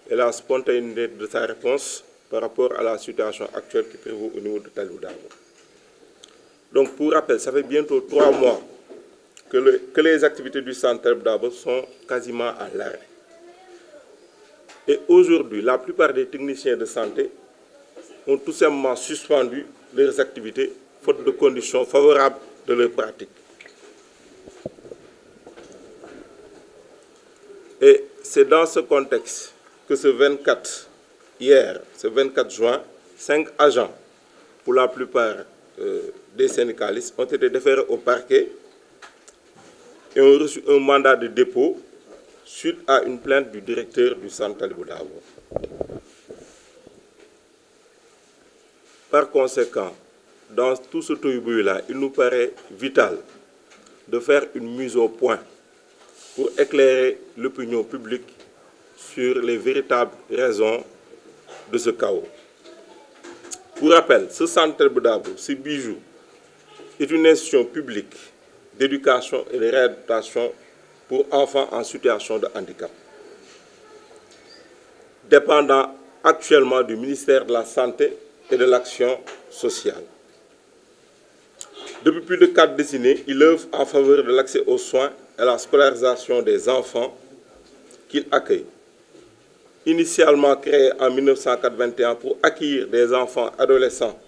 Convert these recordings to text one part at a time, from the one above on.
et la spontanéité de sa réponse par rapport à la situation actuelle qui prévaut au niveau de Talibou Dabo. Donc, pour rappel, ça fait bientôt 3 mois que les activités du centre Talibou Dabo sont quasiment à l'arrêt. Et aujourd'hui, la plupart des techniciens de santé ont tout simplement suspendu leurs activités faute de conditions favorables de leur pratique. Et c'est dans ce contexte que ce 24 juin, 5 agents, pour la plupart des syndicalistes, ont été déférés au parquet et ont reçu un mandat de dépôt suite à une plainte du directeur du centre Talibou Dabo. Par conséquent, dans tout ce tohu-bohu-là, il nous paraît vital de faire une mise au point pour éclairer l'opinion publique sur les véritables raisons de ce chaos. Pour rappel, ce centre Talibou Dabo, ce bijou, est une institution publique d'éducation et de rééducation pour enfants en situation de handicap, dépendant actuellement du ministère de la Santé et de l'Action sociale. Depuis plus de 4 décennies, il œuvre en faveur de l'accès aux soins et à la scolarisation des enfants qu'il accueille. Initialement créé en 1981 pour accueillir des enfants adolescents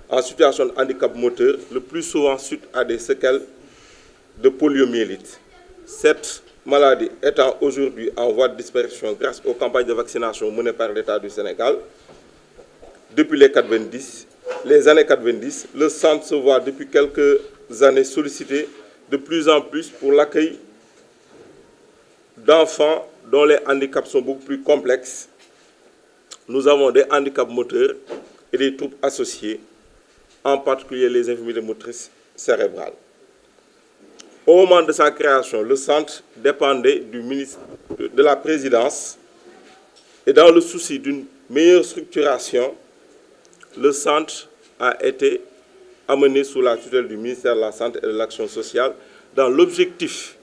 en situation de handicap moteur, le plus souvent suite à des séquelles de poliomyélite. Cette maladie étant aujourd'hui en voie de disparition grâce aux campagnes de vaccination menées par l'État du Sénégal, depuis les années 90, le centre se voit depuis quelques années sollicité de plus en plus pour l'accueil d'enfants dont les handicaps sont beaucoup plus complexes. Nous avons des handicaps moteurs et des troubles associés, en particulier les infirmités motrices cérébrales. Au moment de sa création, le centre dépendait du ministre de la Présidence et dans le souci d'une meilleure structuration, le centre a été amené sous la tutelle du ministère de la Santé et de l'Action sociale dans l'objectif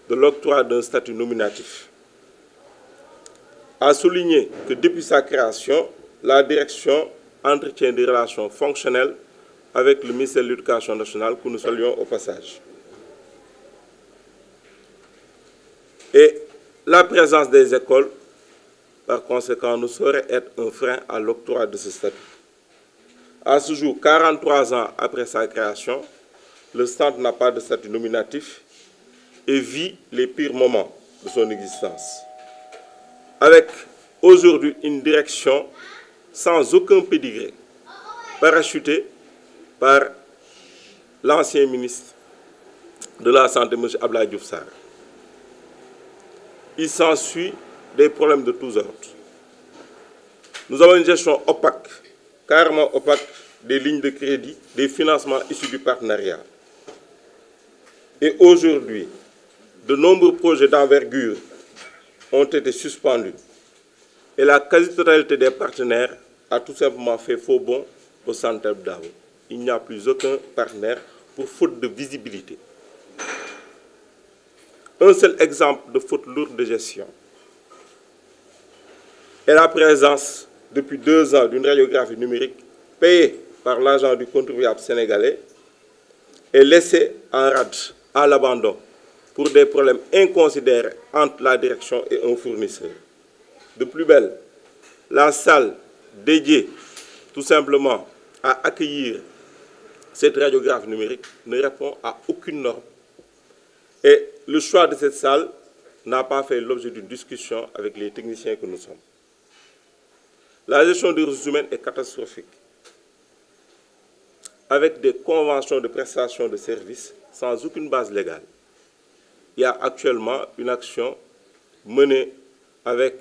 de l'octroi d'un statut nominatif. A souligné que depuis sa création, la direction entretient des relations fonctionnelles avec le ministère de l'Éducation nationale que nous saluons au passage. Et la présence des écoles, par conséquent, ne saurait être un frein à l'octroi de ce statut. À ce jour, 43 ans après sa création, le centre n'a pas de statut nominatif et vit les pires moments de son existence. Avec aujourd'hui une direction sans aucun pédigré, parachutée par l'ancien ministre de la Santé, M. Abdoulaye Diouf Sarr. Il s'ensuit des problèmes de tous ordres. Nous avons une gestion opaque, carrément opaque, des lignes de crédit, des financements issus du partenariat. Et aujourd'hui, de nombreux projets d'envergure ont été suspendus. Et la quasi-totalité des partenaires a tout simplement fait faux bond au centre Talibou Dabo. Il n'y a plus aucun partenaire pour faute de visibilité. Un seul exemple de faute lourde de gestion est la présence depuis 2 ans d'une radiographie numérique payée par l'argent du contribuable sénégalais et laissée en rade à l'abandon pour des problèmes inconsidérés entre la direction et un fournisseur. De plus belle, la salle dédiée tout simplement à accueillir cette radiographie numérique ne répond à aucune norme. Et le choix de cette salle n'a pas fait l'objet d'une discussion avec les techniciens que nous sommes. La gestion des ressources humaines est catastrophique, avec des conventions de prestation de services sans aucune base légale. Il y a actuellement une action menée avec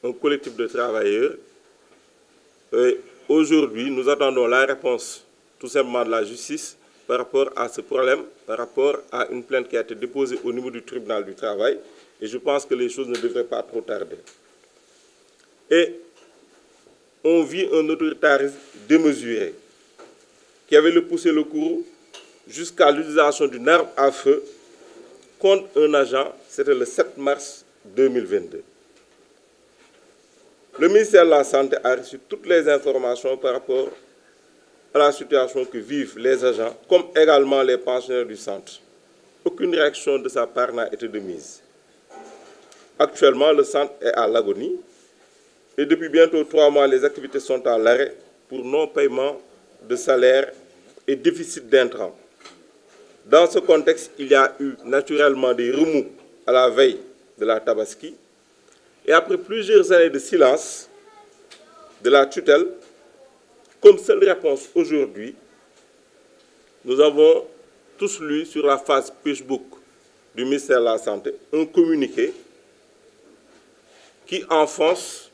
un collectif de travailleurs. Aujourd'hui, nous attendons la réponse tout simplement de la justice par rapport à ce problème, par rapport à une plainte qui a été déposée au niveau du tribunal du travail. Et je pense que les choses ne devraient pas trop tarder. Et on vit un autoritarisme démesuré qui avait poussé le courroux jusqu'à l'utilisation d'une arme à feu contre un agent. C'était le 7 mars 2022. Le ministère de la Santé a reçu toutes les informations par rapport à la situation que vivent les agents, comme également les pensionnaires du centre. Aucune réaction de sa part n'a été de mise. Actuellement, le centre est à l'agonie et depuis bientôt 3 mois, les activités sont à l'arrêt pour non-paiement de salaire et déficit d'intrants. Dans ce contexte, il y a eu naturellement des remous à la veille de la Tabaski. Et après plusieurs années de silence de la tutelle, comme seule réponse aujourd'hui, nous avons tous lu sur la page Facebook du ministère de la Santé un communiqué qui enfonce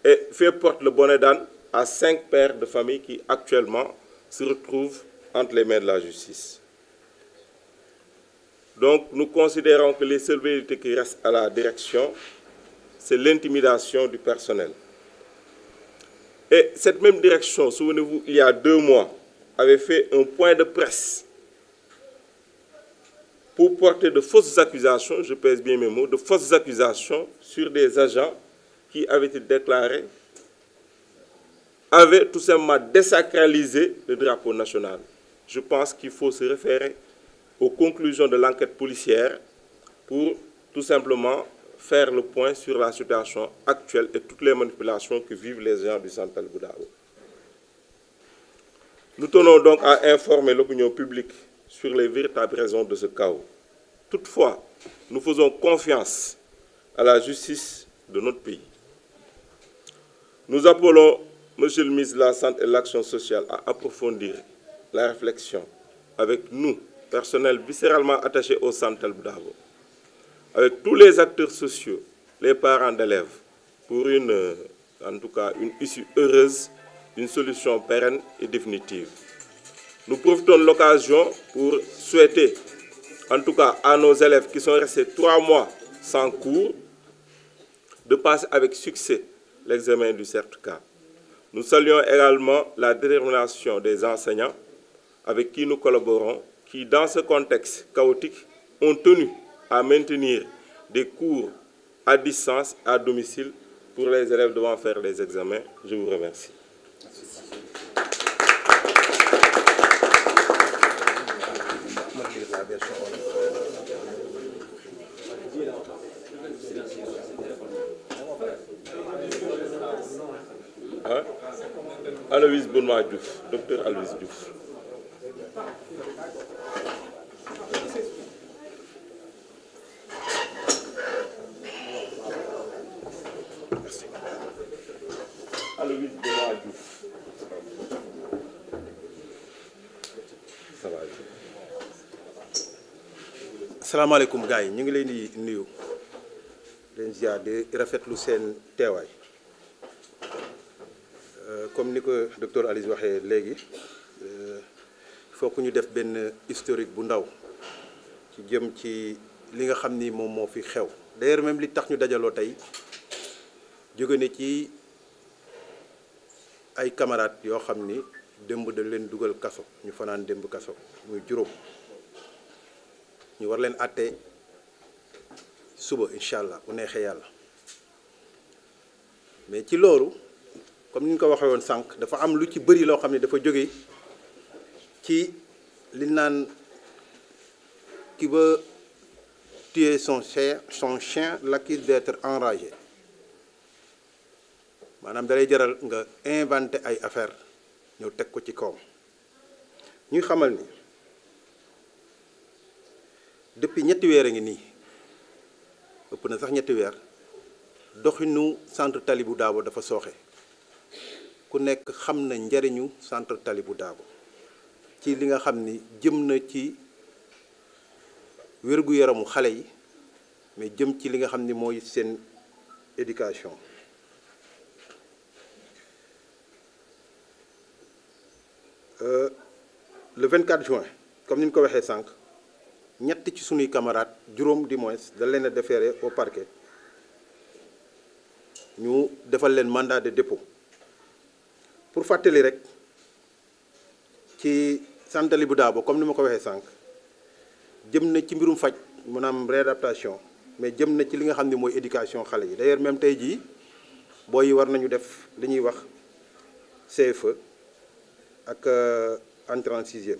et fait porte le bonnet d'âne à 5 pères de famille qui actuellement se retrouvent entre les mains de la justice. Donc nous considérons que les seules vérités qui restent à la direction, c'est l'intimidation du personnel. Et cette même direction, souvenez-vous, il y a 2 mois, avait fait un point de presse pour porter de fausses accusations, je pèse bien mes mots, de fausses accusations sur des agents qui avaient été déclarés, avaient tout simplement désacralisé le drapeau national. Je pense qu'il faut se référer aux conclusions de l'enquête policière pour tout simplement faire le point sur la situation actuelle et toutes les manipulations que vivent les agents du centre Talibou Dabo. Nous tenons donc à informer l'opinion publique sur les véritables raisons de ce chaos. Toutefois, nous faisons confiance à la justice de notre pays. Nous appelons Monsieur le ministre de la Santé et de l'Action sociale à approfondir la réflexion avec nous, personnel viscéralement attaché au centre Talibou Dabo, avec tous les acteurs sociaux, les parents d'élèves, pour en tout cas une issue heureuse, une solution pérenne et définitive. Nous profitons de l'occasion pour souhaiter, en tout cas à nos élèves qui sont restés 3 mois sans cours, de passer avec succès l'examen du certificat. Nous saluons également la détermination des enseignants avec qui nous collaborons, qui dans ce contexte chaotique ont tenu à maintenir des cours à distance, à domicile, pour les élèves devant faire les examens. Je vous remercie. Aloïs Bounma Diouf, docteur Aloïs Diouf. Merci. Aloïs Bounma Diouf. Ça va. Asalaamaaleykum gars yi ñu ngi leen di nuyu leen ziar di rafetlu seen teewaay comme ni ko docteur Alice waxee léegi il faut que ñu def benn historique bu ndaw ci jëm ci li nga xam ni moom moo fi xew. d'ailleurs même li tax ñu dajaloo tey jóge ne ci ay camarades yoo xam ni démb dañ leen dugal kaso ñu fanaan démb kaso muy juróom. ñu war leen àtte suba incha allah bu neexee yàlla mais ci loolu comme ni ñu ko waxee woon sànq dafa am lu ci bëri loo xam ne dafa jóge ci li naan qui veut tuer son chien l'accuse d'être enragé maanaam dalay jaral nga inventé ay affaire ñëw teg ko ci kawam ñuy xamal ni depuis ñetti weer a ngi nii ëpp na sax ñetti weer doxinu centre Talibou Dabo dafa sooxe ku nekk xam na njariñu centre Talibou Dabo ci li nga xam ni jëm na ci wér-gu-yaramu xale yi mais jëm ci li nga xam ni mooy seen éducation. Le 24 juin comme ni ñu ko waxee sànq. ñett ci sunuy camarades juróom du moins da leen a déféré au parquet ñu defal leen mandat de dépôt pour fàttali rek ci centre Talibou Dabo comme ni ma ko waxee sànq jëm na ci mbirum faj maanaam réadaptation mais jëm na ci li nga xam ne mooy éducation xale yi d'ailleurs même tey jii booy yi war nañu def li ñuy wax CFE ak entrée en 6e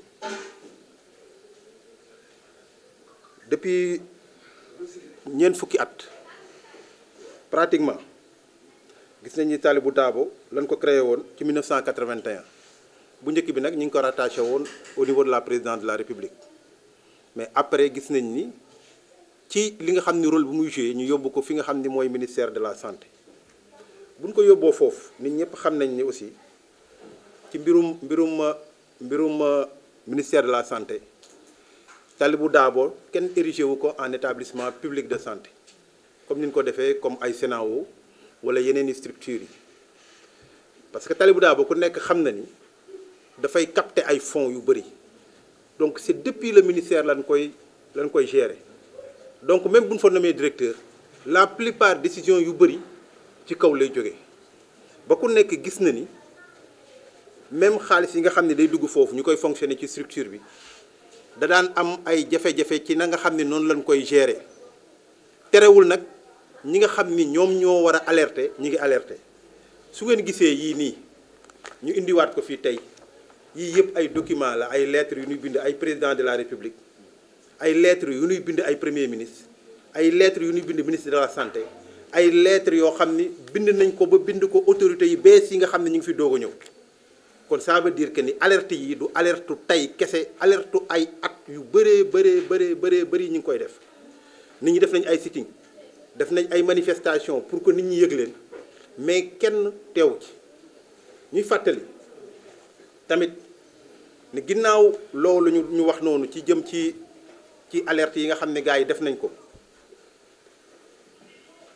depuis ñeent fukki at pratiquement gis nañ ni Talibou Dabo lañ ko créé woon ci 1981 bu njëkk bi nag ñu ngi ko rattaché woon au niveau de la présidence de la République mais après gis nañ ni ci li nga xam ni rôle bu muy joué ñu yóbbu ko fi nga xam ni mooy ministère de la santé buñ ko yóbboo foofu nit ñëpp xam nañ ni aussi ci mbirum ministère de la santé Talibou Dabo kenn érigé wu ko en établissement public de santé comme ni ñu ko defee comme ay Senao wala yeneen i structures yi parce que Talibou Dabo ku nekk xam na ni dafay capter ay fonds yu bëri donc c'est depuis le ministère lañ koy gérer donc même bu ñu fa nommé directeur la plupart décision yu bëri ci kaw lay jógee ba ku nekk gis na ni même xaalis yi nga xam ne day dugg foofu ñu koy fonctionner ci structure bi da daan am ay jafe-jafe ci na nga xam ne noonu lañ koy gérer terewul nag ñi nga xam ni ñoom ñoo war a alerter ñi ngi alerter su ngeen gisee yii nii ñu indiwaat ko fii tey yii yëpp ay documents la ay lettres yu ñuy bind ay président de la république ay lettres yu ñuy bind ay premier ministre ay lettres yu ñuy bind ministre de la santé ay lettres yoo xam ni bind nañ ko ba bind ko autorités yi bees yi nga xam ne ñu ngi fi doog a ñëw kon ça veut dire que ni alerte yi du alerte tey kese alerte ay at yu bëri ñu ngi koy def nit ñi def nañ ay sitting def nañ ay manifestation pour que nit ñi yëg leen mais kenn teew ci ñuy fàttali tamit ni ginnaaw loolu ñu wax noonu ci jëm ci alerte yi nga xam ne gars yi def nañ ko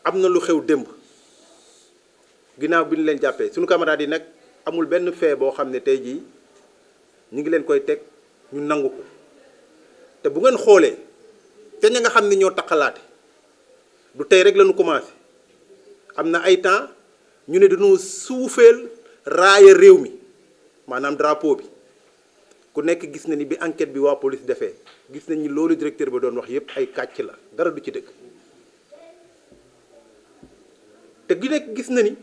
am na lu xew démb ginnaaw bi ñu leen jàppee suñu camarades yi nag amul benn fait boo xam ne tey jii ñu ngi leen koy teg ñu nangu ko te bu ngeen xoolee te ña nga xam ne ñoo taqalaate du tey rek lañu commencé am na ay temps ñu ne dañoo suufeel raaya réew mi maanaam drapeau bi ku nekk gis na ni bi enquête bi waa police defee gis nañ ni loolu directeur ba doon wax yépp ay kàcc la dara du ci dëgg te gi nekk gis na ni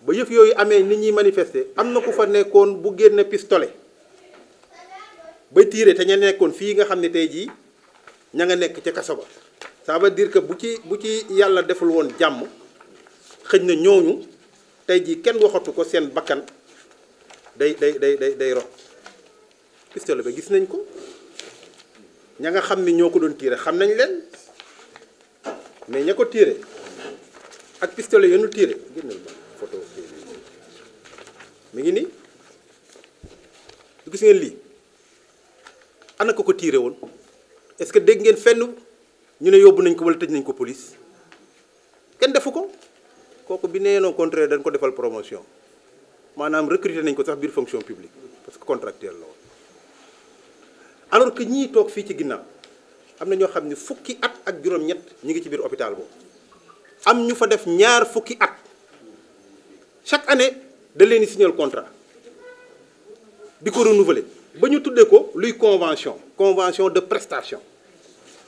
ba yëf yooyu amee nit ñuy manifester am na ku fa nekkoon bu génne pistolet bay tiire te ña nekkoon fii nga xam ne tey jii ña nga nekk ca kaso ba ça veut dire que bu ci yàlla deful woon jàmm xëj na ñooñu tey jii kenn waxatu ko seen bakkan day rot pistolet ba gis nañ ko ña nga xam ni ñoo ko doon tiire xam nañ leen mais ña ko tiire ak pistolet yenu tiire génnal ba photo mi ngi nii gis ngeen lii ana ko tiire woon est-ce que dégg ngeen fenn ñu ne yóbbu nañ ko wala tëj nañ ko police kenn defu ko kooku bi nee non contraire dañ ko defal promotion maanaam recruter nañ ko sax biir fonction publique parce que contractuel la woon alors que ñii toog fii ci ginnaaw am na ñoo xam ne fukki at ak juróom-ñett ñi ngi ci biir hôpital boobu am ñu fa def ñaar fukki at chaque année da leen di signer contrat di ko renouveler ba ñu tuddee ko luy convention de prestation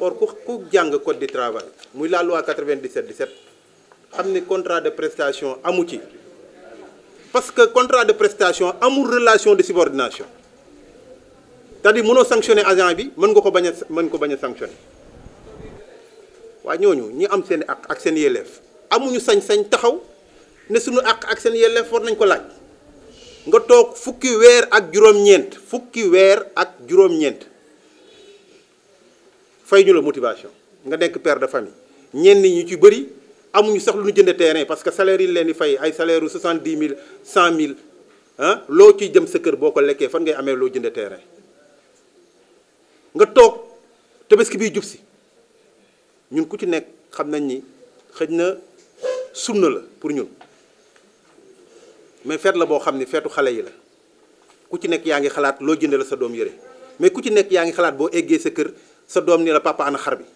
or ku jàng code du travail muy la loi 97/17 xam ni contrat de prestation amu ci parce que contrat de prestation amul relation de subordination c'est-à-dire mënoo sanctionner agent bi mën ko bañ a sanctionner waaye ñooñu ñi am seen àq ak seen yelleef amuñu sañ-sañ taxaw ne suñu àq ak seen yelleef war nañ ko laaj nga toog fukki weer ak juróom-ñeent fay ñu la motivation nga nekk père de famille ñenn ñi ci bëri amuñu sax lu ñu jënd terrain parce que salaire yi leen di fay ay salaire u 70 000 100 000 ah loo ciy jëm sa kër boo ko lekkee fan ngay amee loo jënd terrain nga toog tabaski biy jub si ñun ku ci nekk xam nañ ni xëj na sunna la pour ñun mais feet la boo xam ni feetu xale yi la ku ci nekk yaa ngi xalaat loo jënd la sa doom yëre mais ku ci nekk yaa ngi xalaat boo eggee sa kër sa doom ni la papa ana xar bi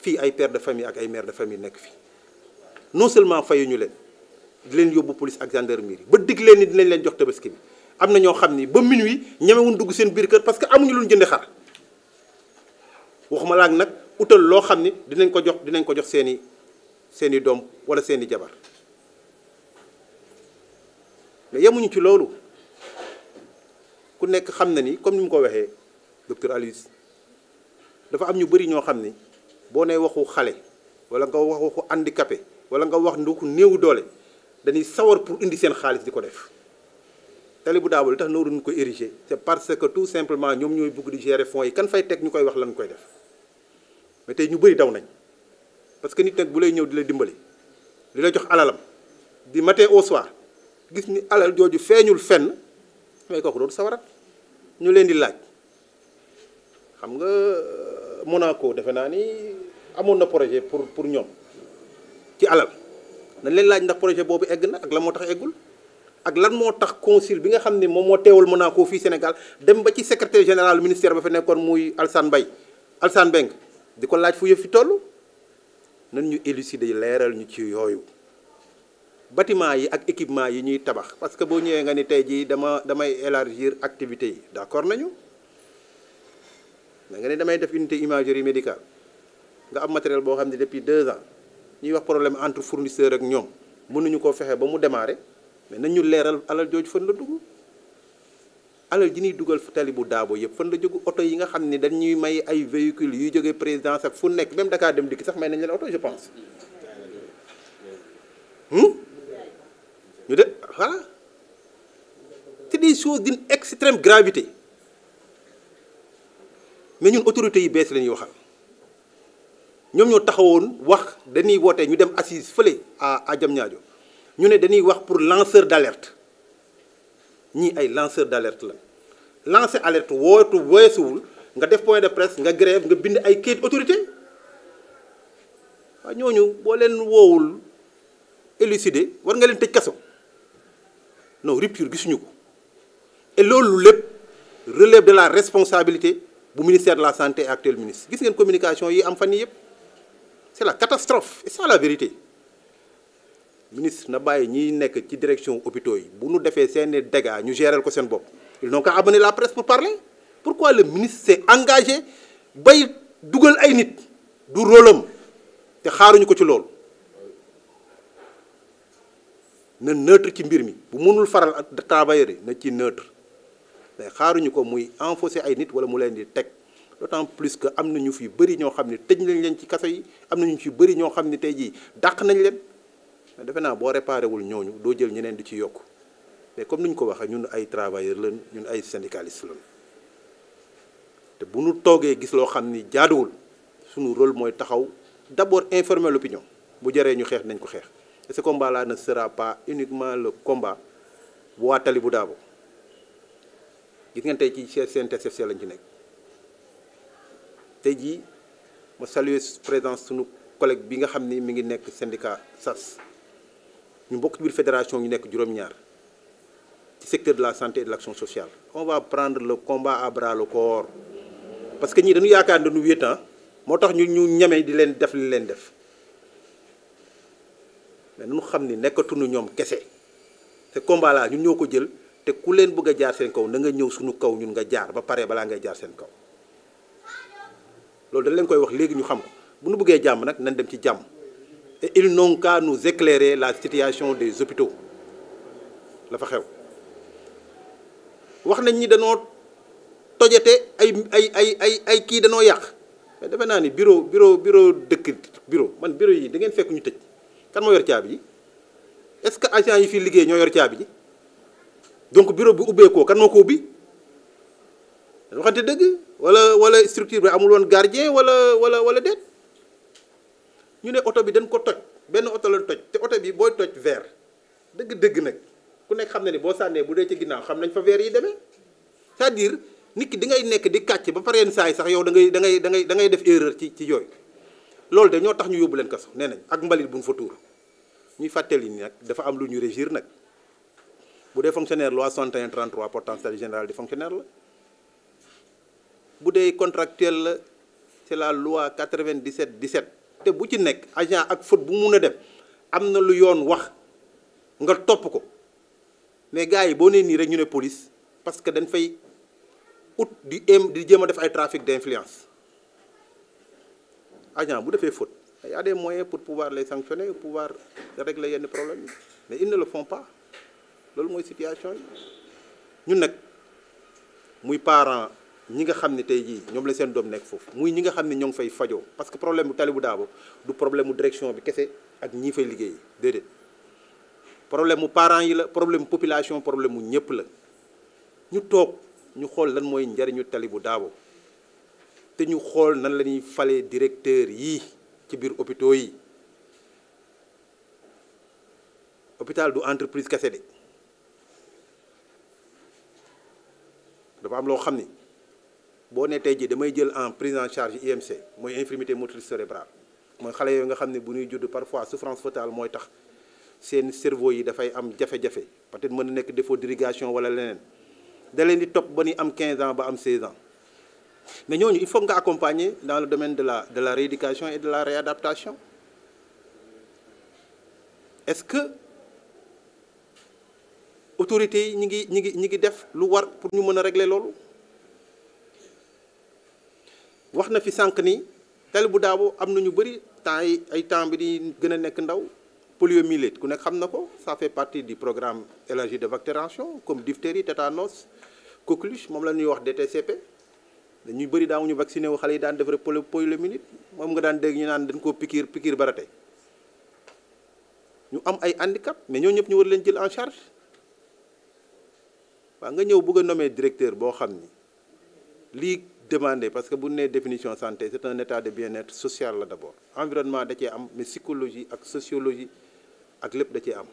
fii ay père de famille ak ay mère de famille nekk fii non seulement fayuñu leen di leen yóbbu police ak gendarmerie ba dig leen ni dinañ leen jox tabaski bi am na ñoo xam ni ba minuit ñemewuñ dugg seen biir kër parce que amuñu lu ñu jënde xar waxuma laak nag utal loo xam ni dinañ ko jox seeni doom wala seeni jabar mais yemuñu ci loolu ku nekk xam na ni comme ni mu ko waxee docteur Aloyse dafa am ñu bëri ñoo xam ni boo nee waxu xale wala nga wax waxu handicapé wala nga wax ndu néewu doole dañuy sawar pour indi seen xaalis di ko def. Talibou Dabo li tax nooruñu ko ériger c'est parce que tout simplement ñoom ñooy bëgg di gérer fonds yi kan fay teg ñu koy wax lan koy def mais tey ñu bëri daw nañ parce que nit nag bu lay ñëw di la dimbali di la jox alalam di matin au soir gis ni alal jooju feeñul fenn mais kooku doon sawarat ñu leen di laaj xam nga Monaco defe naa ni amoon na projet pour ñoom ci alal nañ leen laaj ndax projet boobu egg na ak la moo tax eggul. ak lan moo tax consul bi nga xam ne moom moo teewal Monaco fii Sénégal dem ba ci secrétaire général ministère ba fa nekkoon muy Alassane Mbengue di ko laaj fu yëf fi toll nan ñu élucider leeral ñu ci yooyu bâtiment yi ak équipement yi ñuy tabax parce que boo ñëwee nga ni tey jii damay élargir activités yi d'accord nañu da nga ne damay def unité imagerie médicale nga am matériel boo xam ne depuis 2 ans ñuy wax problème entre fournisseur ak ñoom mënuñu koo fexe ba mu démarrer mais nañ ñu leeral alal jooju fan la dugg alal ji ñuy dugal Talibou Dabo yëpp fan la jógu oto yi nga xam ne dañuy may ay véhicules yuy jógee présidence ak fu nekk même Dakar dem dikk sax may nañ leen oto je pense ñu de voilà c'est des choses d'une extrême gravité mais ñun autorités yi bees la ñuy waxal ñoom ñoo taxawoon wax dañuy woote ñu dem assise fële à Diamniadio ñu ne dañuy wax pour lanceur d'alerte ñii ay lanceur d'alerte la lancer alerte wootu weesuwul nga def point de presse nga grève nga bind ay kayit autorité waaw ñooñu boo leen woowul élucider war nga leen tëj kaso non rupture gisuñu ko et loolu lépp relève de la responsabilité bu ministère de la santé et actuel ministre gis ngeen communication yi am fan yii yëpp c'est la catastrophe et c'est ça la vérité ministre na bàyyi ñiy nekk ci direction hôpitaux yi bu nu defee seeni dégâts ñu gérer ko seen bopp ils n'ont qu'à amener la presse pour parler pourquoi le ministre s'est engagé bay dugal ay nit du rôle am te xaaruñu ko ci loolu na neutre ci mbir mi bu mënul faral travailleurs yi na ci neutre mais xaaruñu ko muy enfoncer ay nit wala mu leen di teg d'autant plus que am na ñu fi bëri ñoo xam ne tëj nañ leen ci kaso yi am na ñu fi bëri ñoo xam ne tey jii dàq nañ leen mais defe naa boo réparé wul ñooñu doo jël ñeneen di ci yokk mais comme ni ñu ko waxee ñun ay travailleurs lañ ñun ay syndicalistes lañ te bu ñu toogee gis loo xam ni jaaduwul suñu rôle mooy taxaw d'abord informer l'opinion bu jëree ñu xeex nañ ko xeex et ce combat là ne sera pas uniquement le combat bu waa Talibou Dabo gis ngeen tey ci CNTS/FC lañ ci nekk tey jii ma saluer présence suñu collègue bi nga xam ni mi ngi nekk syndicat SAS ñu bokk ci biir fédération ñu nekk juróom-ñaar ci secteur de la santé et de l'action sociale on va prendre le combat à bras le corps parce que ñii dañu yaakaar ne dañu wéet moo tax ñu ñeme di leen def li leen def mais nu xam ni nekkatuñu ñoom kese ce combat là ñun ñoo ko jël te ku leen bëgg a jaar seen kaw na nga ñëw suñu kaw ñun nga jaar ba pare balaa ngay jaar seen kaw loolu dañ leen koy wax léegi ñu xam ko bu nu bëggee jàmm nag nañ dem ci jàmm et ils n'ont qu'à nous éclairer la situation des hôpitaux la fa xew wax nañ ñi danoo tojate ay kii danoo yàq mais defe naa ni bureau man bureau yi da ngeen fekk ñu tëj kan moo yor caabi ji est-ce que agent yi fii liggéey ñoo yor caabi ji donc bureau bi ubbeekoo kan moo ko ubbi waxante dëgg wala structure bi amul woon gardien wala déet ñu ne oto bi dañ ko toj benn oto lañ toj te oto bi booy toj verre dëgg nag ku nekk xam na ni boo sànnee bu dee ci ginnaaw xam nañ fa verre yi demee c'est-à-dire nit ki di ngay nekk di kàcc ba pare yenn saa yi sax yow da ngay def erreur ci yooyu loolu de ñoo tax ñu yóbbu leen kaso nee nañ ak mbalit bu ñu fa tuur ñuy fàttali ni nag dafa am lu ñu régir nag bu dee fonctionnaire loi 61-33 portant statut général des fonctionnaires la bu dee contractuel la c'est la loi 97-17 te bu ci nekk agent ak faute bu mun a dem am na lu yoon wax nga topp ko mais gars yi boo nee nii rek ñu ne police parce que dañ fay di jéem a def ay trafic d'influence agent bu defee faute y a des moyens pour pouvoir les sanctionner pouvoir régler yenn problème mais ils ne le font pas loolu mooy situation yi. ñun nag muy parents ñi nga xam ne tey jii ñoom la seen doom nekk foofu muy ñi nga xam ne ñoo ngi fay fajoo parce que problème bu Talibou Dabo du problème mu direction bi kese ak ñii fay liggéey déedéet problème mu parents yi la problème population problème mu ñëpp la ñu toog ñu xool lan mooy njariñu Talibou Dabo te ñu xool nan la ñuy falee directeur yii ci biir hôpitaux yi. hôpital du entreprise kese de dafa am loo xam ni boo nee tey jii damay jël en prise en charge IMC mooy infirmité motrice cérébrale mooy xale yooyu nga xam ne bu ñuy judd parfois souffrance fœtale mooy tax seen cerveau yi dafay am jafe-jafe peut-être mën na nekk défaut d'irrigation wala leneen da leen di topp ba ni am 15 ans ba am 16 ans mais ñooñu il faut nga accompagner dans le domaine de la rééducation et de la réadaptation. Est-ce que autorités yi ñi ngi def lu war pour ñu mën a régler loolu? wax na fi sànq ni Talibou Dabo am na ñu bëri temps yi ay temps bi di gën a nekk ndaw poliomyélite ku nekk xam na ko, ça fait partie du programme élargi de vaccination comme diphtérie, tétanos, coqueluche moom la ñuy wax DTCP. dañuy bëri daawuñu vacciné wu xale yi daan def rek poliomyélite moom nga daan dégg ñu naan dañ koo piqûre ba raté ñu am ay handicap mais ñoo ñëpp ñu war leen jël en charge. waaw nga ñëw bëgg a nommer directeur boo xam ni lii demandé parce que bu ñu nee définition santé c'est un état de bien-être social la d'abord environnement da cee am mais psychologie ak sociologie ak lépp da cee am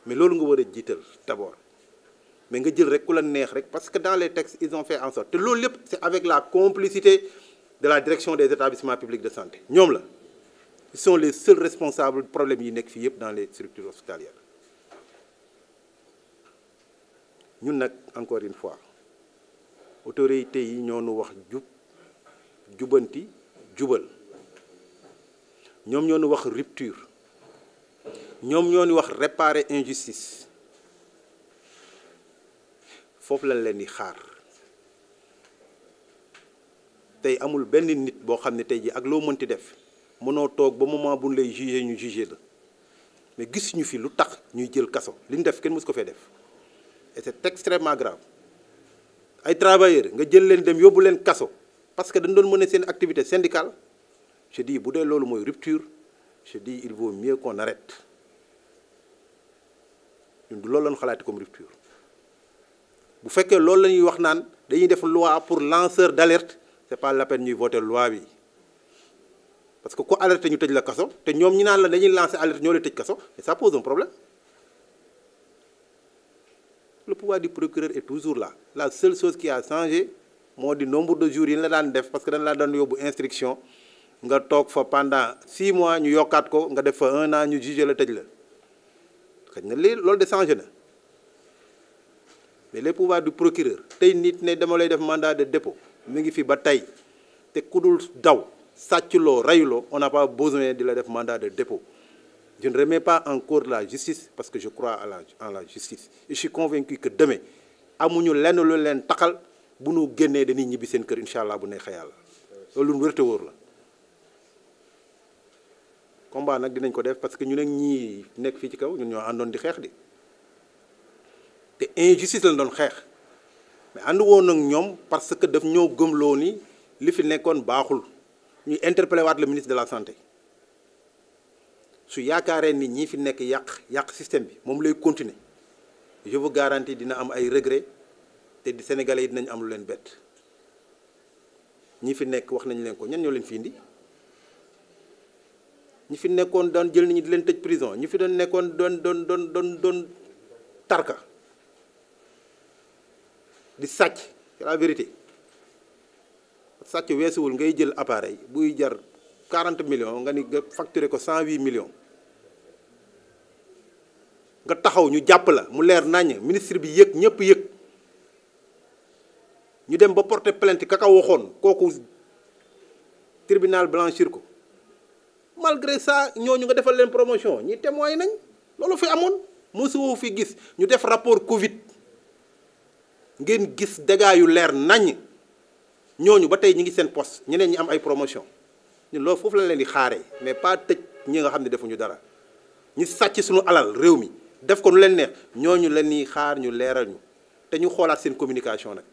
mais loolu nga war a jiital d'abord mais nga jël rek ku la neex rek parce que dans les textes ils ont fait en sorte te loolu lépp c'est avec la complicité de la direction des établissements publics de santé ñoom la ils sont les seuls responsables problèmes yi nekk fii yëpp dans les structures hospitalières. ñun nag encore une fois autorités yi ñoo nu wax jubanti jubal ñoom ñoo nu wax rupture ñoom ñoo nu wax réparer injustice foofu lañ leen di xaar tey amul benn nit boo xam ne tey ji ak loo mënti def mënoo toog ba moment bu ñu lay juger ñu juger la mais gis ñu fi lu tax ñuy jël kaso li ñu def kenn mësu ko fee def. Et c'est extrêmement grave ay travailleurs nga jël leen dem yóbbu leen kaso parce que dañ doon mener seen activité syndicale je dis bu dee loolu mooy rupture je dis il vaut mieux qu'on arrête ñun du loolu lañu xalaati comme rupture bu fekkee loolu la ñuy wax naan dañuy def loi pour lanceur d'alerte c'est pas la peine ñuy voter loi bi parce que ku alerte ñu tëj la kaso te ñoom ñi naan la dañuy lancer alerte ñoo lay tëj kaso et ça pose un problème. Le pouvoir du procureur est toujours là. La seule chose qui a changé moo di nombre de jours yi la daan def parce que dañ la daan yóbbu instruction nga toog fa pendant 6 mois ñu yokkaat ko nga def fa 1 an ñu jugé la tëj la xëy na lii loolu de changé na mais les pouvoirs du procureur tey nit ne dama lay def mandat de dépôt mi ngi fi ba tey te ku dul daw sàcculoo rayuloo on n'a pas besoin di la def mandat de dépôt. Je ne remets pas en cause la justice parce que je crois en la justice. Et je suis convaincu que demain amuñu lenn lu leen taxal bu nu génnee dañuy ñibbi seen kër incha allah bu neexee yàlla loolu lu wér te wóor la. combat nag dinañ ko def parce que ñu ne ñii nekk fii ci kaw ñun ñoo àndoon di xeex di te injustice lañ doon xeex mais ànd woon nag ñoom parce que daf ñoo gëmloo ni li fi nekkoon baaxul ñuy interpellé waat le ministre de la santé. su yaakaaree ni ñi fi nekk yàq système bi moom lay continuer je vous garantis dina am ay regret te di Sénégalais yi dinañ am lu leen bett ñi fi nekk wax nañ leen ko ñan ñoo leen fi indi ñi fi nekkoon doon jël nit ñi di leen tëj prison ñi fi doon nekkoon doon tarka di sàcc c'est la vérité sàcc weesuwul ngay jël appareil buy jar 40 millions nga ni nga facturé ko 108 millions nga taxaw ñu jàpp la mu leer naññ ministre bi yëg ñëpp yëg ñu dem ba porter plainte kaka waxoon kooku tribunal blanchir ko malgré ça ñooñu nga defal leen promotion ñi témoin nañ loolu fi amoon mosuwoo fi gis ñu def rapport Covid ngeen gis dégâts yu leer naññ ñooñu ba tey ñi ngi seen poste ñeneen ñi am ay promotion ñun loolu foofu la leen di xaaree mais pas tëj ñi nga xam ne defuñu dara ñi sàcc suñu alal réew mi def ko nu leen neex ñooñu leen ni xaar ñu leeral ñu te ñu xoolaat seen communication nag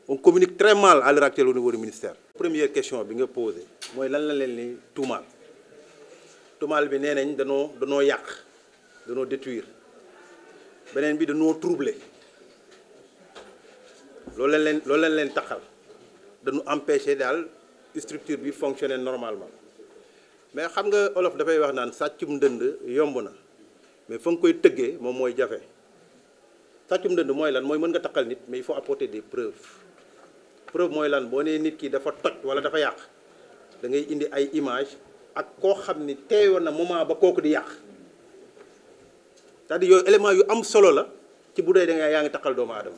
on communique très mal à l'heure actuelle au niveau du ministère. Première question bi nga posé mooy lan la leen ni tuumaal bi nee nañ danoo yàq danoo détruire beneen bi danoo troubler loolu lañ leen taxal dañu empêcher daal structure bi fonctionner normalement mais xam nga olof dafay wax naan sàccum ndënd yomb na mais fa nga koy tëggee moom mooy jafe sàccum ndënd mooy lan mooy mën nga taxal nit mais il faut apporter des preuves preuve mooy lan boo nee nit ki dafa toj wala dafa yàq da ngay indi ay image ak koo xam ni teewoon na moment ba kooku di yàq c'est-à-dire yooyu élément yu am solo la ci bu dee da nga yaa ngi taxal doomu aadama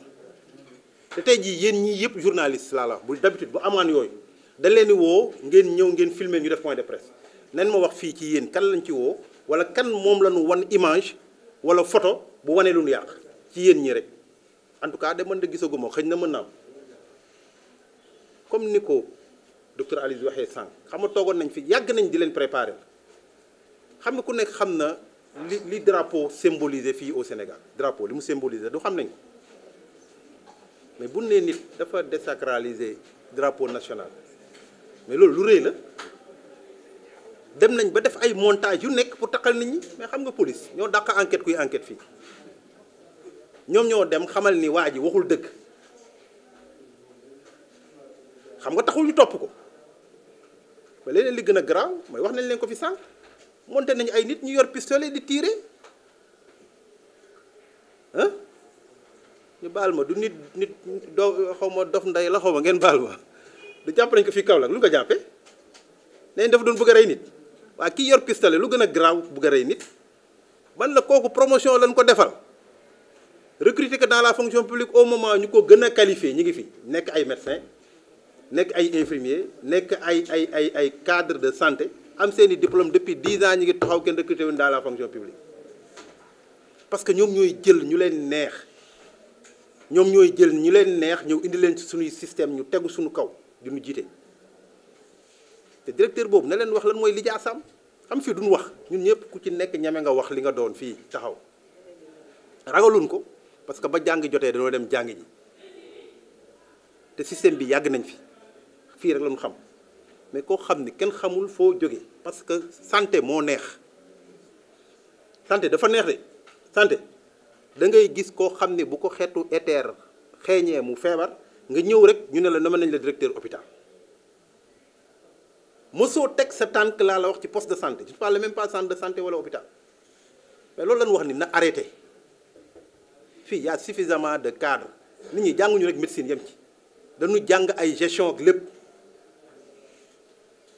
te tey jii yéen ñii yëpp journaliste laa la wax bu d'habitude bu amaan yooyu dañ leen di woo ngeen ñëw ngeen filmer ñu def point de presse nen ma wax fii ci yéen kan lañ ci woo wala kan moom la ñu wan image wala photo bu wanee lu ñu yàq ci yéen ñi rek en tout cas de mën da gisaguma xëy na mën na am comme ni ko docteur Aliou waxee sànq xam nga toogoon nañ fi yàgg nañ di leen préparer xam nga ku nekk xam na li drapeau symbolisé fii au Sénégal drapeau li mu symbolisé du xam nañ ko mais bu nee nit dafa désacraliser drapeau national mais loolu lu rëy la dem nañ ba def ay montage yu nekk pour taxal nit ñi mais xam nga police ñoo dàq enquête kuy enquête fii ñoom ñoo dem xamal ni waa ji waxul dëgg xam nga taxul ñu topp ko mais leneen li gën a garaaw mooy wax nañ leen ko fi sànq monté nañu ay nit ñu yor pistolet di tirer ah ñu baal ma du nit doo xaw ma dof ndey la xaw ma ngeen baal ma du jàpp nañ ko fii Kaolack lu ñu ko jàppee nee dafa doon bëgg a rey nit waa kii yor pistolet lu gën a garaaw bëgg a rey nit ban la kooku promotion lañ ko defal recruter que dans la fonction publique au moment ñu ko gën a qualifié ñi ngi fi nekk ay médecins nekk ay infirmiers nekk ay cadre de santé am seeni diplôme depuis 10 ans ñi ngi taxaw kenn recruter wuñ dans la fonction publique parce que ñoom ñooy jël ñu leen neex ñëw indi leen ci suñuy système ñu tegu suñu kaw di ñu jiite te directeur boobu na leen wax lan mooy lijaasam xam fii duñ wax ñun ñëpp ku ci nekk ñeme nga wax li nga doon fii taxaw ragaluñ ko parce que ba jàng jotee dañoo dem jàng ji te système bi yàgg nañ fi fii rek lañu xam mais koo xam ni kenn xamul foo jóge parce que santé moo neex santé dafa neex de santé da ngay gis koo xam ni bu ko xeetu éther xeeñee mu feebar nga ñëw rek ñu ne la nommé nañ la directeur hôpital mosoo teg sa tànk laa la wax ci poste de santé je parle même pas centre de santé wala hôpital mais loolu lañu wax ni na arrêté fii y a suffisamment de cadres nit ñi jànguñu rek médecine yem ci dañu jàng ay gestion ak lépp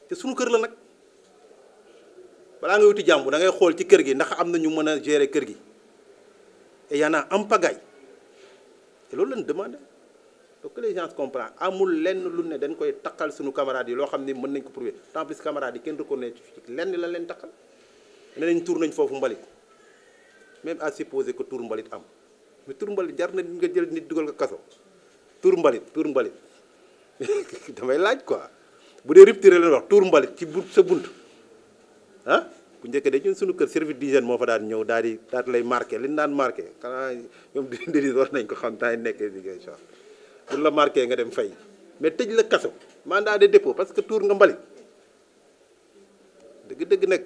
te suñu kër la nag balaa nga wuti jàmbu da ngay xool ci kër gi ndax am na ñu mën a gérer kër gi et y en a en pagaille te loolu lañ demandé donc que les gens comprennent amul lenn lu ne dañ koy takkal suñu camarades yi loo xam ne mën nañ ko prouver en plus camarades yi kenn reconnaître ci lenn la leen takkal ne nañ tuur nañ foofu mbalit même à supposer que tuur mbalit am mais tuur mbalit jar na nga jël nit dugal ko kaso tuur mbalit damay laaj quoi bu dee rupture leen wax tuur mbalit ci sa bunt ah bu njëkk de ñun suñu kër service d'hygiène moo fa daan ñëw daal di lay marqué li ñu daan marqué xanaa ñoom di war nañ ko xam temps yi nekkee liggéey sax bu la marqué nga dem fay mais tëj la kaso mandat de dépôt parce que tuur nga mbalit dëgg-dëgg nag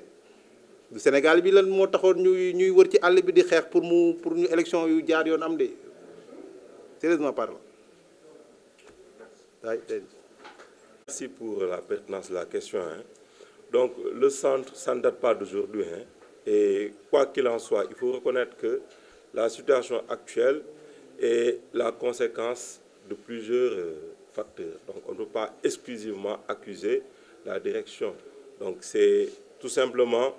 du Sénégal bi lan moo taxoon ñuy wër ci àll bi di xeex pour ñu élection yu jaar yoon am de sérieusement parlant. Merci pour la pertinence de la question. Donc le centre, ça ne date pas d'aujourd'hui. Et quoi qu'il en soit, il faut reconnaître que la situation actuelle est la conséquence de plusieurs facteurs. Donc on ne peut pas exclusivement accuser la direction. Donc c'est tout simplement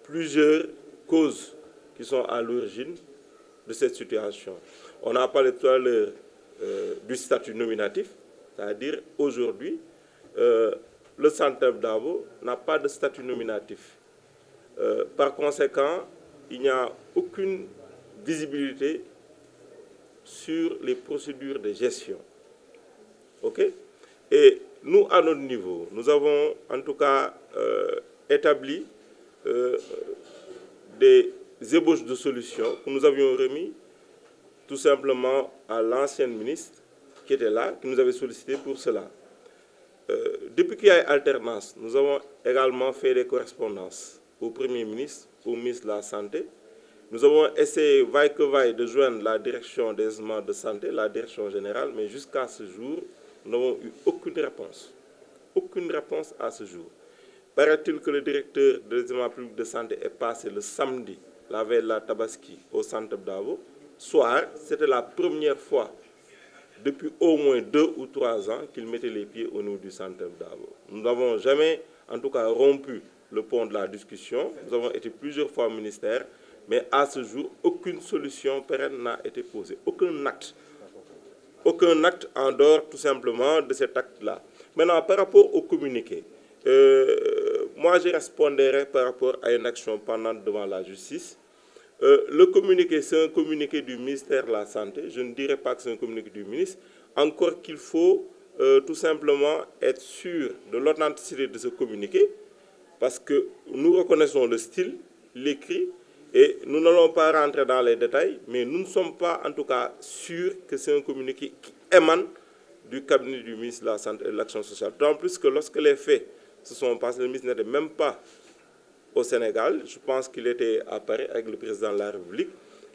plusieurs causes qui sont à l'origine de cette situation. On a parlé tout à l'heure du statut nominatif, c'est-à-dire aujourd'hui, le centre Dabo n'a pas de statut nominatif. Par conséquent, il n'y a aucune visibilité sur les procédures de gestion. OK? Et nous, à notre niveau, nous avons en tout cas établi des ébauches de solutions que nous avions remis tout simplement à l'ancienne ministre qui était là, qui nous avait sollicité pour cela. Depuis qu'il y a eu alternance, nous avons également fait des correspondances au Premier ministre, au ministre de la Santé. Nous avons essayé, vaille que vaille, de joindre la direction des établissements de santé, la direction générale, mais jusqu'à ce jour, nous n'avons eu aucune réponse. Aucune réponse à ce jour. Paraît-il que le directeur de l'établissement public de santé est passé le samedi, la veille de la Tabaski, au centre Dabo. Soir, c'était la première fois depuis au moins 2 ou 3 ans qu'il mettait les pieds au niveau du centre Dabo. Nous n'avons jamais, en tout cas, rompu le pont de la discussion. Nous avons été plusieurs fois au ministère, mais à ce jour, aucune solution pérenne n'a été posée. Aucun acte. Aucun acte en dehors tout simplement de cet acte-là. Maintenant, par rapport au communiqué, moi je répondrai par rapport à une action pendante devant la justice. Le communiqué, c'est un communiqué du ministère de la Santé. Je ne dirais pas que c'est un communiqué du ministre. Encore qu'il faut tout simplement être sûr de l'authenticité de ce communiqué, parce que nous reconnaissons le style, l'écrit, et nous n'allons pas rentrer dans les détails, mais nous ne sommes pas en tout cas sûrs que c'est un communiqué qui émane du cabinet du ministre de la Santé et de l'Action sociale. D'autant plus que lorsque les faits se sont passés, le ministre n'était même pas au Sénégal. Je pense qu'il était à Paris avec le président de la République.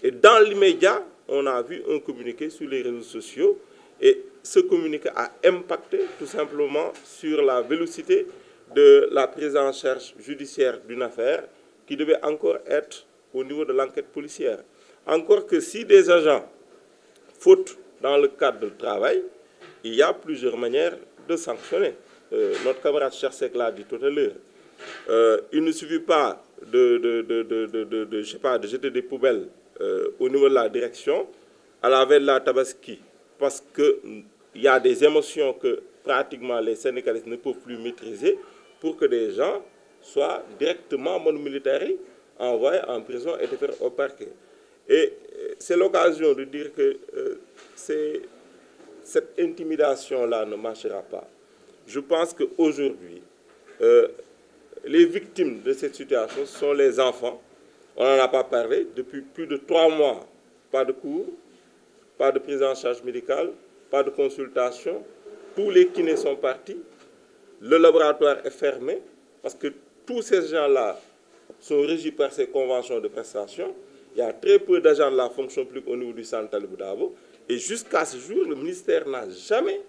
Et dans l'immédiat, on a vu un communiqué sur les réseaux sociaux. Et ce communiqué a impacté tout simplement sur la vélocité de la prise en charge judiciaire d'une affaire qui devait encore être au niveau de l'enquête policière. Encore que si des agents fautent dans le cadre du travail, il y a plusieurs manières de sanctionner. Notre camarade Chersek l'a dit tout à l'heure. Il ne suffit pas de jeter des poubelles au niveau de la direction à la veille de la Tabaski, parce qu'il y a des émotions que pratiquement les syndicalistes ne peuvent plus maîtriser, pour que des gens soient directement militaires, envoyés en prison et déférés au parquet. Et c'est l'occasion de dire que cette intimidation-là ne marchera pas. Je pense qu'aujourd'hui, les victimes de cette situation sont les enfants. On n'en a pas parlé. Depuis plus de 3 mois, pas de cours, pas de prise en charge médicale, pas de consultation. Tous les kinés sont partis. Le laboratoire est fermé parce que tous ces gens-là sont régis par ces conventions de prestation. Il y a très peu d'agents de la fonction publique au niveau du centre Talibou Dabo. Et jusqu'à ce jour, le ministère n'a jamais,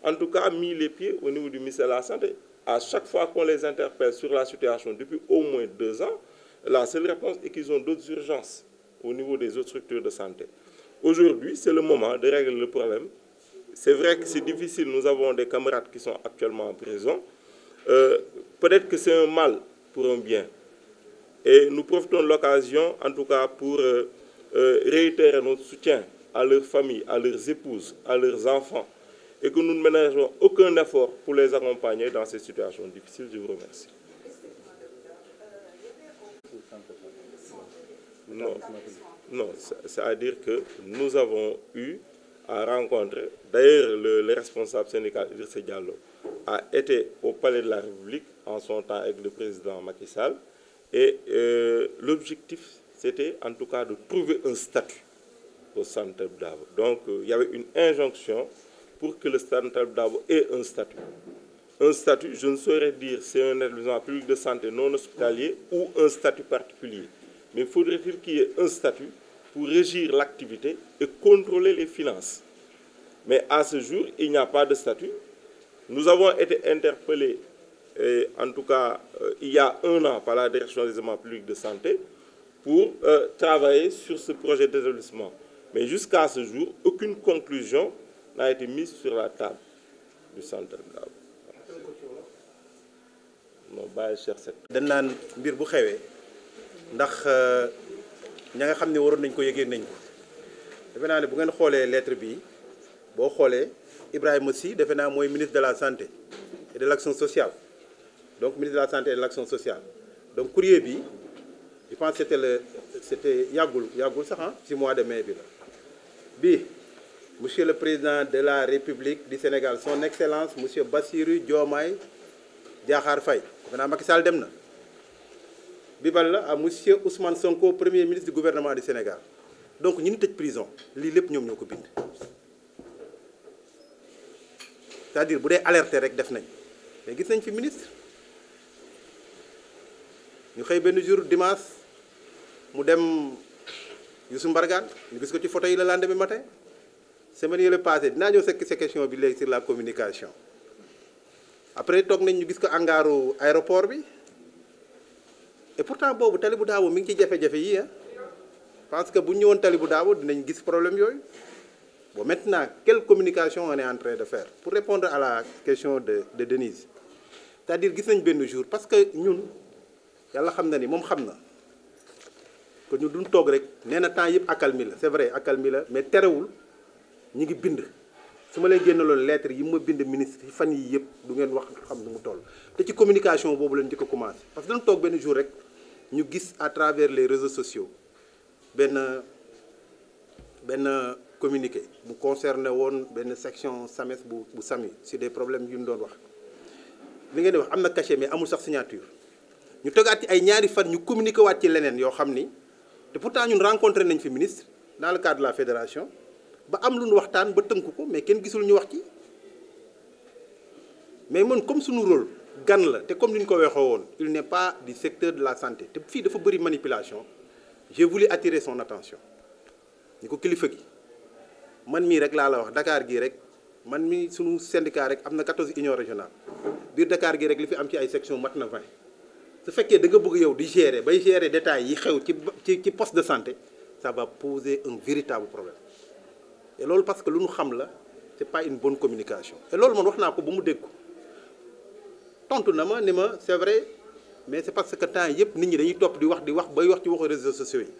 en tout cas, mis les pieds au niveau du ministère de la Santé. À chaque fois qu'on les interpelle sur la situation depuis au moins 2 ans, la seule réponse est qu'ils ont d'autres urgences au niveau des autres structures de santé. Aujourd'hui, c'est le moment de régler le problème. C'est vrai que c'est difficile, nous avons des camarades qui sont actuellement en prison. Peut-être que c'est un mal pour un bien. Et nous profitons de l'occasion, en tout cas, pour réitérer notre soutien à leurs familles, à leurs épouses, à leurs enfants, et que nous ne ménageons aucun effort pour les accompagner dans ces situations difficiles. Je vous remercie. Non, c'est-à-dire que nous avons eu à rencontrer, d'ailleurs le responsable syndical Idrissa Diallo a été au Palais de la République en son temps avec le président Macky Sall, et l'objectif c'était en tout cas de trouver un statut au centre Dabo. Donc il y avait une injonction pour que le centre Dabo ait un statut. Un statut, je ne saurais dire c'est un établissement public de santé non hospitalier ou un statut particulier. Mais faudrait-il qu'il y ait un statut pour régir l'activité et contrôler les finances. Mais à ce jour, il n'y a pas de statut. Nous avons été interpellés, en tout cas il y a 1 an, par la direction des établissements publics de santé pour travailler sur ce projet d'établissement. Mais jusqu'à ce jour, aucune conclusion n'a été mise sur la table du centre Dabo. Non, bàyyi Cheikh Seck. dañ naan mbir bu xewee ndax ña nga xam ne waroon nañ ko yëgee nañ ko defe naa ne bu ngeen xoolee lettre bi boo xoolee Ibrahima Sy defe naa mooy ministre de la santé et de l'action sociale, donc ministre de la santé et de l'action sociale. Donc courrier bi je pense que c'était yàggul sax ci mois de mai bi la bi monsieur le président de la République du Sénégal, son excellence monsieur Bassirou Diomaye Diakhar Faye defe naa Macky Sall dem na bibal la à monsieur Ousmane Sonko premier ministre du gouvernement du Sénégal donc ñi ñu tëj prison lii lépp ñoom ñoo ko bind c'est-à-dire bu dee alerté rek def nañ mais gis nañ fi ministre ñu xëy benn jour dimanche mu dem Youssou Mbargane ñu gis ko ci photo yi le lendemain matin semaine yële passé dinaa ñëw sekk sa question bi léegi sur la communication après toog nañ ñu gis ko angaaru aéroport bi et pourtant boobu Talibou Dabo mi ngi ci jafe-jafe yi ah parce que bu ñu ñëwoon Talibou Dabo dinañ gis problème yooyu bon maintenant quelle communication on est en train de faire pour répondre à la question de Denise c'est-à-dire gis nañ benn jour parce que ñun yàlla xam na ni moom xam na que ñu duñ toog rek nee na temps yëpp accalmie la c'est vrai accalmie la mais terewul ñi ngi bind su ma lay génnaloon lettre yi ma bind ministre yi fan yii yëpp du ngeen wax xam nu mu toll te ci communication boobu lañ njëkk a commencé parce que dañu toog benn jour rek ñu gis à travers les réseaux sociaux benn communiqué bu concerné woon benn section SAMES bu SAMU sur des problèmes yu ñu doon wax li ngeen di wax am na cachet mais amul sax signature ñu tegaat ci ay ñaari fan ñu communiqué waat ci leneen yoo xam ni te pourtant ñun rencontré nañ fi ministre dans le cadre de la fédération ba am lu ñu waxtaan ba tënk ko mais kenn gisul ñu wax ci mais man comme suñu rôle gan la te comme ni ñu ko waxee woon il n'est pas du secteur de la santé te fii dafa bëri manipulation j'ai voulu attirer son attention ñu ko kilifa gi man mii rek laa la wax Dakar gii rek man mii suñu syndicat rek am na 14 unions régionales biir Dakar gii rek li fi am ci ay section mat na 20 su fekkee da nga bëgg yow di gérer bay gérer détails yi xew ci poste de santé ça va poser un véritable problème et loolu parce que lu ñu xam la c'est pas une bonne communication et loolu man wax naa ko ba mu dégg ko tontu na ma ni ma c'est vrai mais c'est parce que temps yëpp nit ñi dañuy topp di wax bay wax ci waxu réseaux sociaux yi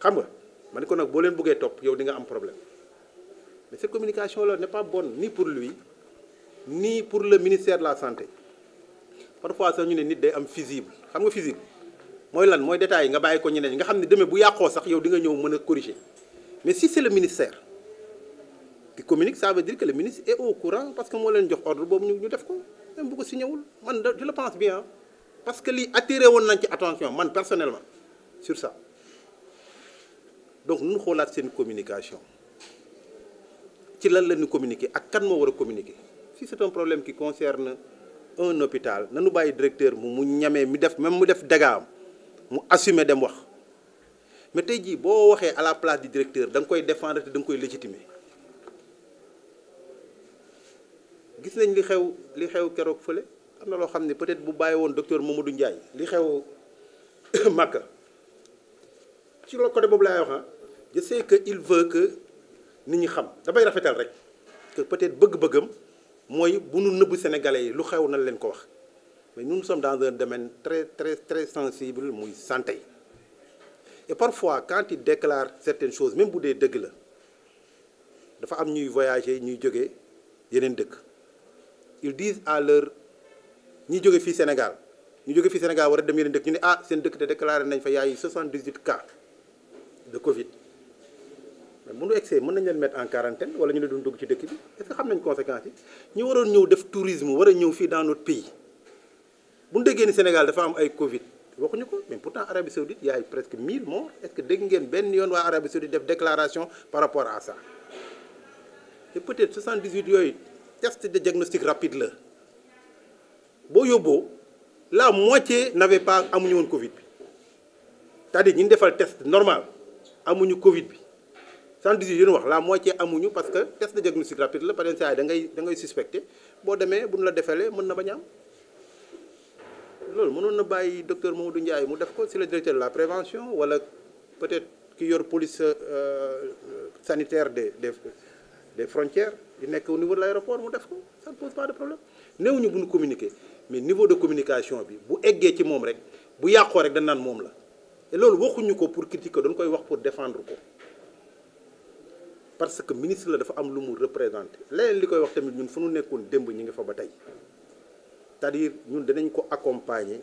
xam nga ma ne ko nag boo leen bëggee topp yow di nga am problème mais cette communication là n'est pas bonne ni pour lui ni pour le ministère de la santé parfois sax ñu ne nit day am fusible xam nga fusible mooy lan mooy détails yi nga bàyyi ko ñeneen ñi nga xam ne demee bu yàqoo sax yow di nga ñëw mën a corriger mais si c'est le ministère qui communique ça veut dire que le ministre est au courant parce que moo leen jox ordre boobu ñu def ko même bu ko signé wul man je le pense bien parce que lii attiré woon nañ ci attention man personnellement sur ça donc nu xoolaat seen communication ci lan la ñu communiquer ak kan moo war a communiquer si c'est un problème qui concerne un hôpital nanu bàyyi directeur mu ñamee mu def dégâts mu assumer dem wax mais tey jii boo waxee à la place du directeur da nga koy défendre te da nga koy légitimer gis nañ li xew keroog fële am na loo xam ne peut-être bu bàyyi woon docteur Mamadou Ndiaye li xew Makka ci loolu côté boobu laay wax je sais que il veut que nit ñi xam dafay rafetal rek que peut-être bëgg-bëggam mooy bu nu nëbb sénégalais yi lu xew na leen ko wax mais nous sommes dans un domaine très sensible muy santé et parfois quand il déclare certaines choses même bu dee dëgg la dafa am ñuy voyager ñuy jógee yeneen dëkk ils disent à leur ñi jóge fii Sénégal war a dem yeneen dëkk ñu ne ah seen dëkk te déclaré nañ fa yaay 78 cas de Covid mais bu ñu egsee mën nañ leen mettre en quarantaine wala ñu ne duñ dugg ci dëkk bi est-ce que xam nañ conséquences yi ñu waroon ñëw def tourisme war a ñëw fii dans notre pays bu ñu déggee ni Sénégal dafa am ay Covid waxuñu ko mais pourtant Arabie Saoudite y a presque 1000 morts est-ce que dégg ngeen benn yoon waa Arabie Saoudite def déclaration par rapport à ça et peut-être 78 yooyu test de diagnostic rapide la boo yóbboo la moitié n'avait pas amuñu woon Covid bi c'est-à-dire ñu defal test normal amuñu Covid bi 118 yu ñu wax la moitié amuñu parce que test de diagnostic rapide la par exemple da ngay suspecté boo demee bu ñu la defalee mën na bañ a am loolu mënoon na bàyyi docteur Mamadou Ndiaye mu def ko c'est le directeur de la prévention wala peut-être ki yor police sanitaire des frontières di nekk au niveau de l'aéroport mu def ko ça ne pose pas de problème néew ñu bu ñu communiquer mais niveau de communication bi bu eggee ci moom rek bu yàqoo rek dañ naan moom la et loolu waxuñu ko pour critiquer dañ koy wax pour défendre ko parce que ministre la dafa am lu mu représenter leneen li koy wax tamit ñun fu ñu nekkoon démb ñi ngi fa ba tey c'est-à-dire ñun danañ ko accompagner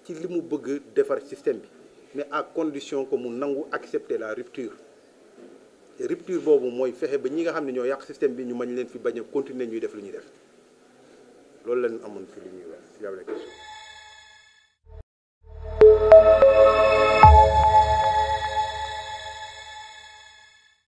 ci li mu bëgg defar système bi mais à condition que mu nangu accepter la rupture te rupture boobu mooy fexe ba ñi nga xam ne ñoo yàq système bi ñu mañ leen fi bañ a continuer ñuy def lu ñuy def loolu lañ amoon fi li ñuy wax si la question